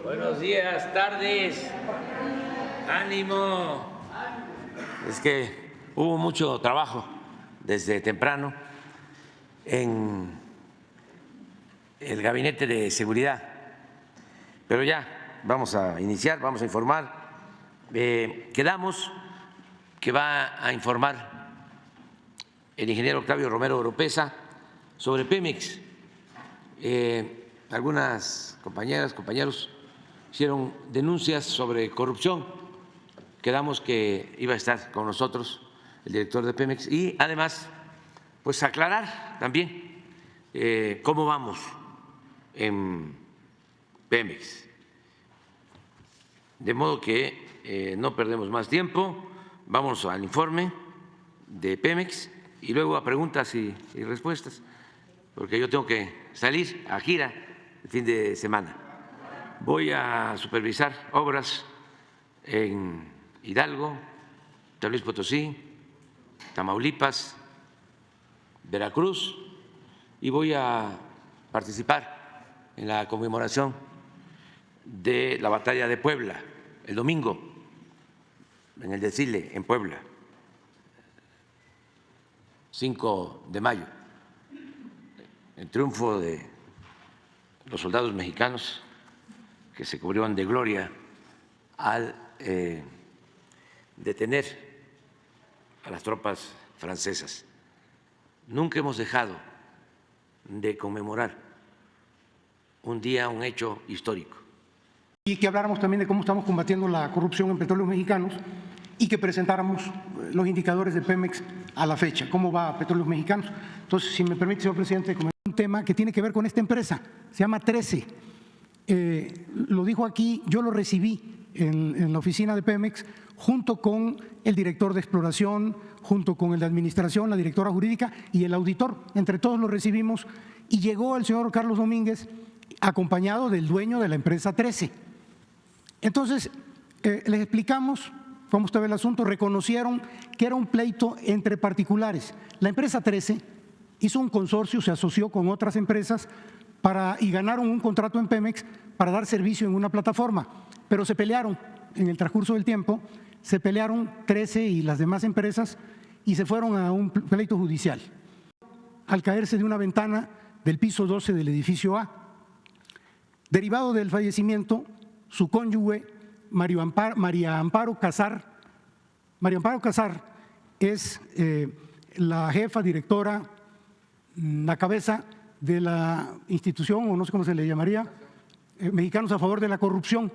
Buenos días, tardes. Ánimo. Es que hubo mucho trabajo desde temprano en el Gabinete de Seguridad, pero ya vamos a iniciar, vamos a informar. Quedamos que va a informar el ingeniero Octavio Romero Oropeza sobre Pemex. Algunas compañeras, compañeros hicieron denuncias sobre corrupción. Quedamos que iba a estar con nosotros el director de Pemex y además pues aclarar también cómo vamos en Pemex. De modo que no perdemos más tiempo, vamos al informe de Pemex y luego a preguntas y respuestas, porque yo tengo que salir a gira el fin de semana. Voy a supervisar obras en Hidalgo, San Luis Potosí, Tamaulipas, Veracruz y voy a participar en la conmemoración de la batalla de Puebla el domingo, en el desfile en Puebla, 5 de mayo, el triunfo de los soldados mexicanos que se cubrieron de gloria al detener a las tropas francesas. Nunca hemos dejado de conmemorar un día, un hecho histórico. Y que habláramos también de cómo estamos combatiendo la corrupción en Petróleos Mexicanos y que presentáramos los indicadores de Pemex a la fecha, cómo va Petróleos Mexicanos. Entonces, si me permite, señor presidente, un tema que tiene que ver con esta empresa, se llama 13. Lo dijo aquí, yo lo recibí en la oficina de Pemex junto con el director de exploración, junto con el de administración, la directora jurídica y el auditor. Entre todos lo recibimos y llegó el señor Carlos Domínguez acompañado del dueño de la empresa 13. Entonces, les explicamos cómo estaba el asunto, reconocieron que era un pleito entre particulares. La empresa 13 hizo un consorcio, se asoció con otras empresas y ganaron un contrato en Pemex para dar servicio en una plataforma, pero se pelearon en el transcurso del tiempo, se pelearon 13 y las demás empresas y se fueron a un pleito judicial. Al caerse de una ventana del piso 12 del edificio A, derivado del fallecimiento, su cónyuge, María Amparo Casar es la jefa, directora, la cabeza de la institución, o no sé cómo se le llamaría, Mexicanos a Favor de la Corrupción.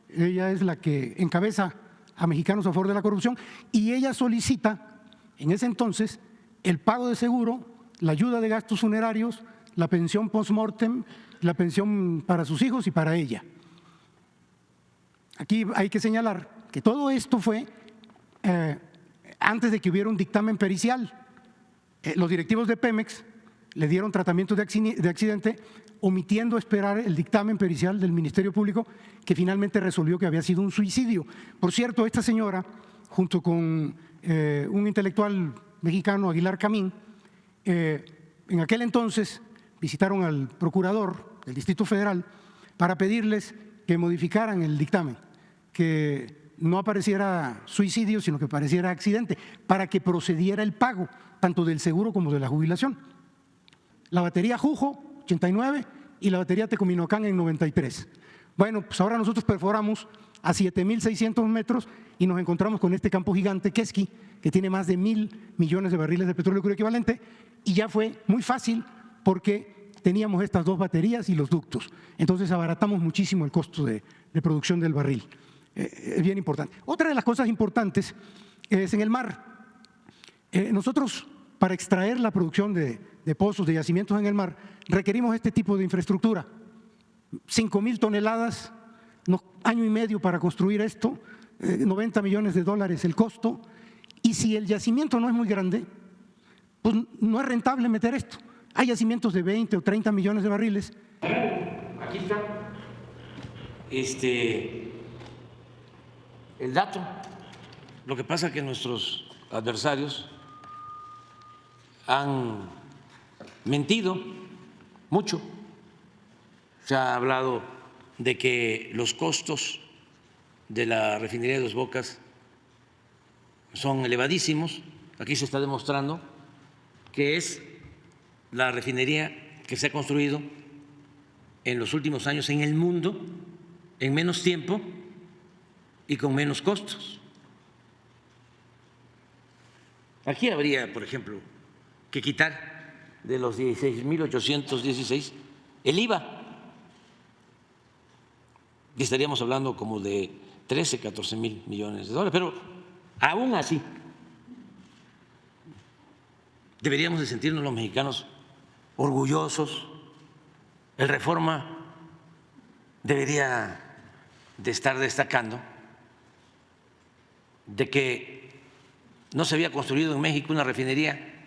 Ella es la que encabeza a Mexicanos a Favor de la Corrupción y ella solicita en ese entonces el pago de seguro, la ayuda de gastos funerarios, la pensión post-mortem, la pensión para sus hijos y para ella. Aquí hay que señalar que todo esto fue antes de que hubiera un dictamen pericial. Los directivos de Pemex le dieron tratamiento de accidente omitiendo esperar el dictamen pericial del Ministerio Público que finalmente resolvió que había sido un suicidio. Por cierto, esta señora, junto con un intelectual mexicano, Aguilar Camín, en aquel entonces visitaron al procurador del Distrito Federal para pedirles que modificaran el dictamen, que no apareciera suicidio, sino que apareciera accidente, para que procediera el pago tanto del seguro como de la jubilación. La batería Jujo, 89, y la batería Tecominocán en 93. Bueno, pues ahora nosotros perforamos a 7.600 metros y nos encontramos con este campo gigante, Quesqui, que tiene más de 1.000 millones de barriles de petróleo crudo equivalente, y ya fue muy fácil porque teníamos estas dos baterías y los ductos. Entonces abaratamos muchísimo el costo de producción del barril. Es bien importante. Otra de las cosas importantes es en el mar. Nosotros, para extraer la producción de pozos, de yacimientos en el mar, requerimos este tipo de infraestructura. 5.000 toneladas, año y medio para construir esto, 90 millones de dólares el costo, y si el yacimiento no es muy grande, pues no es rentable meter esto. Hay yacimientos de 20 o 30 millones de barriles. Aquí está el dato. Lo que pasa es que nuestros adversarios han mentido mucho. Se ha hablado de que los costos de la refinería de Dos Bocas son elevadísimos. Aquí se está demostrando que es la refinería que se ha construido en los últimos años en el mundo en menos tiempo y con menos costos. Aquí habría, por ejemplo, que quitar de los 16.816 el IVA, y estaríamos hablando como de 13, 14 mil millones de dólares, pero aún así deberíamos de sentirnos los mexicanos orgullosos. El Reforma debería de estar destacando de que no se había construido en México una refinería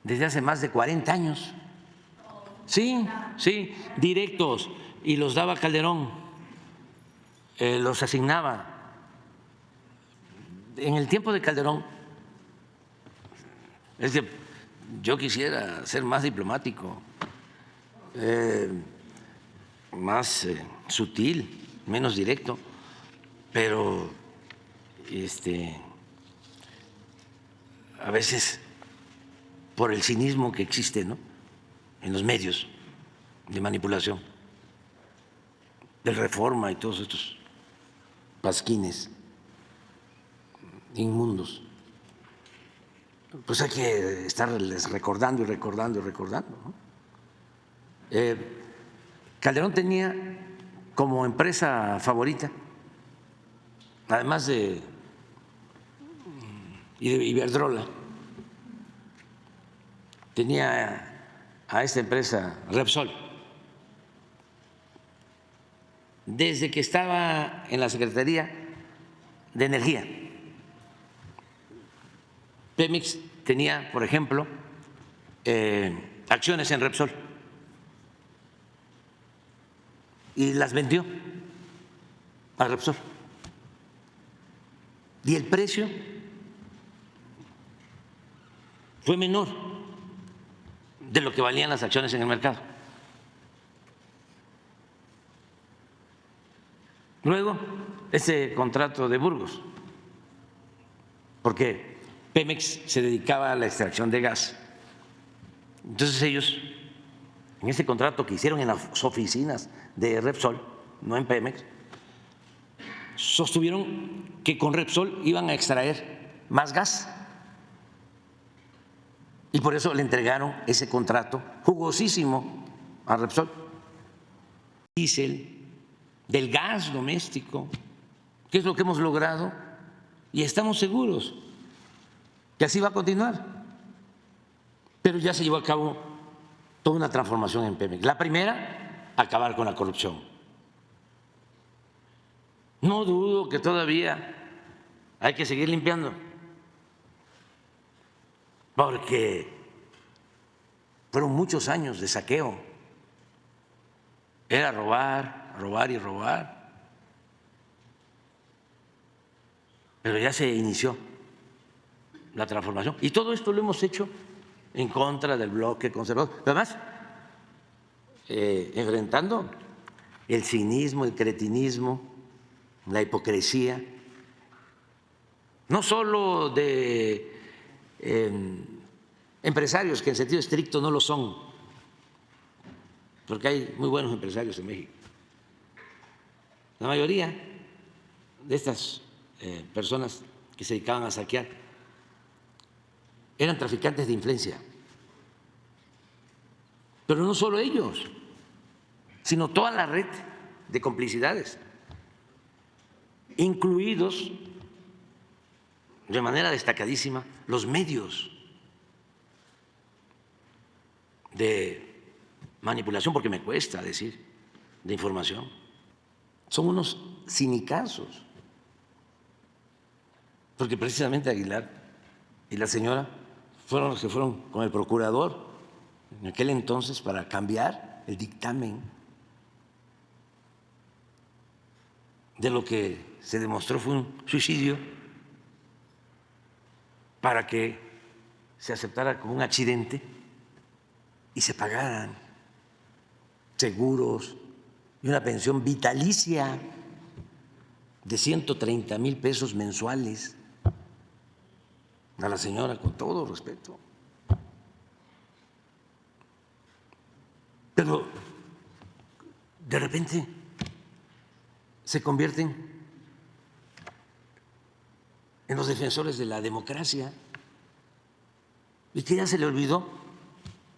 desde hace más de 40 años. Sí, sí, directos, y los daba Calderón, los asignaba. En el tiempo de Calderón, es que yo quisiera ser más diplomático, más sutil, menos directo, pero a veces por el cinismo que existe, ¿no?, en los medios de manipulación, del Reforma y todos estos pasquines inmundos, pues hay que estarles recordando y recordando y recordando, ¿no? Calderón tenía como empresa favorita, además de Iberdrola, tenía a esta empresa Repsol. Desde que estaba en la Secretaría de Energía, Pemex tenía, por ejemplo, acciones en Repsol y las vendió a Repsol. Y el precio fue menor de lo que valían las acciones en el mercado. Luego, ese contrato de Burgos, porque Pemex se dedicaba a la extracción de gas. Entonces ellos, en ese contrato que hicieron en las oficinas de Repsol, no en Pemex, sostuvieron que con Repsol iban a extraer más gas. Y por eso le entregaron ese contrato jugosísimo a Repsol. Diésel, del gas doméstico, que es lo que hemos logrado, y estamos seguros que así va a continuar. Pero ya se llevó a cabo toda una transformación en Pemex. La primera, acabar con la corrupción. No dudo que todavía hay que seguir limpiando, porque fueron muchos años de saqueo. Era robar, robar y robar. Pero ya se inició la transformación. Y todo esto lo hemos hecho en contra del bloque conservador. Además, enfrentando el cinismo, el cretinismo, la hipocresía, no solo de empresarios que en sentido estricto no lo son, porque hay muy buenos empresarios en México. La mayoría de estas personas que se dedicaban a saquear eran traficantes de influencia. Pero no solo ellos, sino toda la red de complicidades, incluidos de manera destacadísima los medios de manipulación, porque me cuesta decir, de información. Son unos cinicazos, porque precisamente Aguilar y la señora fueron los que fueron con el procurador en aquel entonces para cambiar el dictamen de lo que se demostró fue un suicidio, para que se aceptara como un accidente y se pagaran seguros y una pensión vitalicia de 130,000 pesos mensuales a la señora, con todo respeto. Pero de repente se convierten en los defensores de la democracia. ¿Y que ya se le olvidó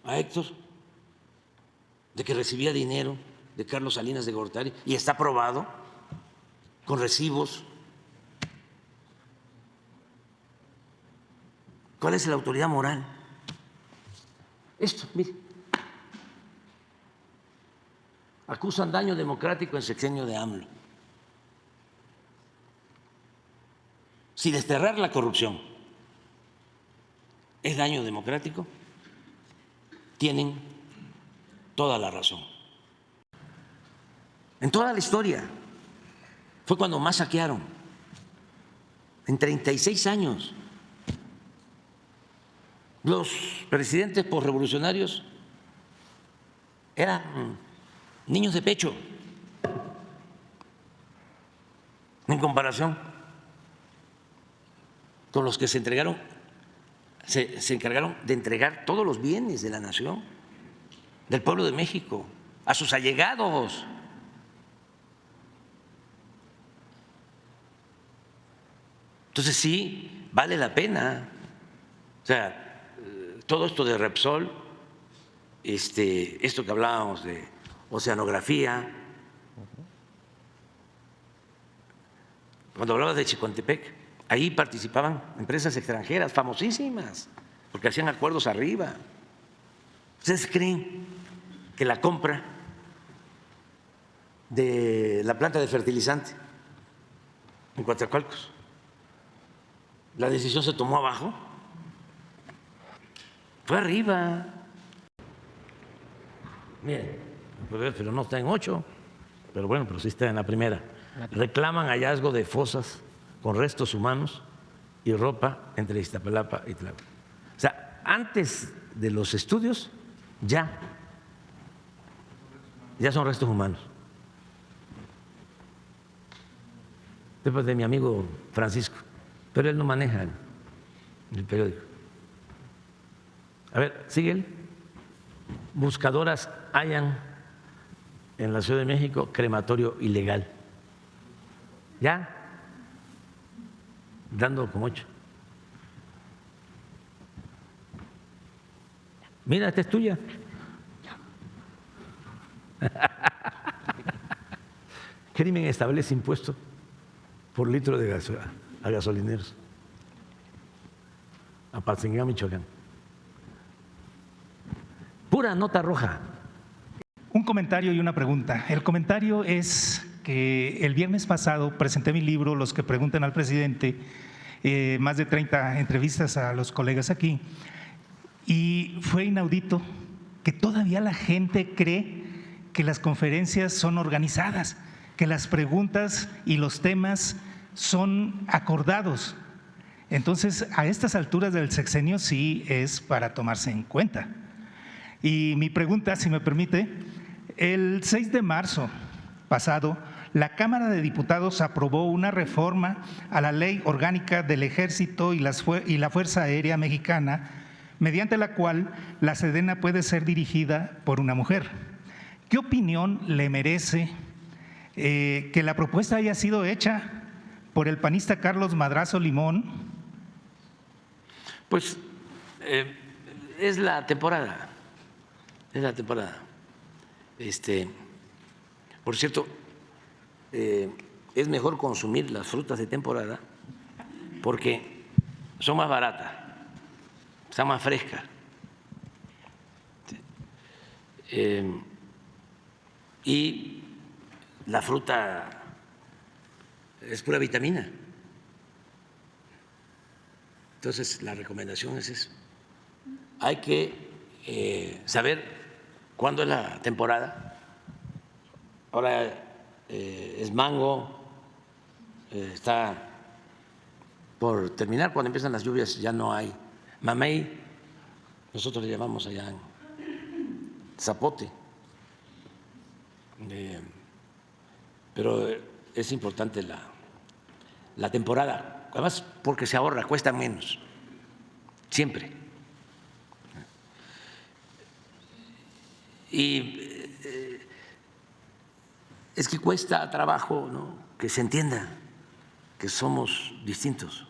a Héctor de que recibía dinero de Carlos Salinas de Gortari y está probado con recibos? ¿Cuál es la autoridad moral? Esto, mire. Acusan daño democrático en sexenio de AMLO. Si desterrar la corrupción es daño democrático, tienen toda la razón. En toda la historia fue cuando más saquearon, en 36 años. Los presidentes posrevolucionarios eran niños de pecho en comparación con los que se encargaron de entregar todos los bienes de la nación, del pueblo de México, a sus allegados. Entonces sí, vale la pena. O sea, todo esto de Repsol, esto que hablábamos de oceanografía, cuando hablaba de Chicontepec, ahí participaban empresas extranjeras famosísimas, porque hacían acuerdos arriba. ¿Ustedes creen que la compra de la planta de fertilizante en Coatzacoalcos, la decisión se tomó abajo? Fue arriba. Miren, pero no está en 8, pero bueno, pero sí está en la primera. Reclaman hallazgo de fosas con restos humanos y ropa entre Iztapalapa y Tláhuac. O sea, antes de los estudios ya son restos humanos. Después de mi amigo Francisco, pero él no maneja el periódico. A ver, sigue él. Buscadoras hallan en la Ciudad de México crematorio ilegal. Ya, dando como 8. Mira, esta es tuya. Crimen establece impuesto por litro de gasolina a gasolineros. Apatzingán, Michoacán. Pura nota roja. Un comentario y una pregunta. El comentario es que el viernes pasado presenté mi libro, Los que preguntan al presidente, más de 30 entrevistas a los colegas aquí, y fue inaudito que todavía la gente cree que las conferencias son organizadas, que las preguntas y los temas son acordados. Entonces, a estas alturas del sexenio sí es para tomarse en cuenta. Y mi pregunta, si me permite, el 6 de marzo pasado, la Cámara de Diputados aprobó una reforma a la Ley Orgánica del Ejército y la Fuerza Aérea Mexicana, mediante la cual la Sedena puede ser dirigida por una mujer. ¿Qué opinión le merece que la propuesta haya sido hecha por el panista Carlos Madrazo Limón? Pues es la temporada. Es la temporada. Por cierto, es mejor consumir las frutas de temporada porque son más baratas, están más frescas. Y la fruta es pura vitamina. Entonces, la recomendación es eso. Hay que saber cuándo es la temporada. Ahora es mango, está por terminar. Cuando empiezan las lluvias ya no hay mamey, nosotros le llamamos allá en zapote. pero es importante la temporada, además porque se ahorra, cuesta menos, siempre. Y es que cuesta trabajo, ¿no?, que se entienda que somos distintos.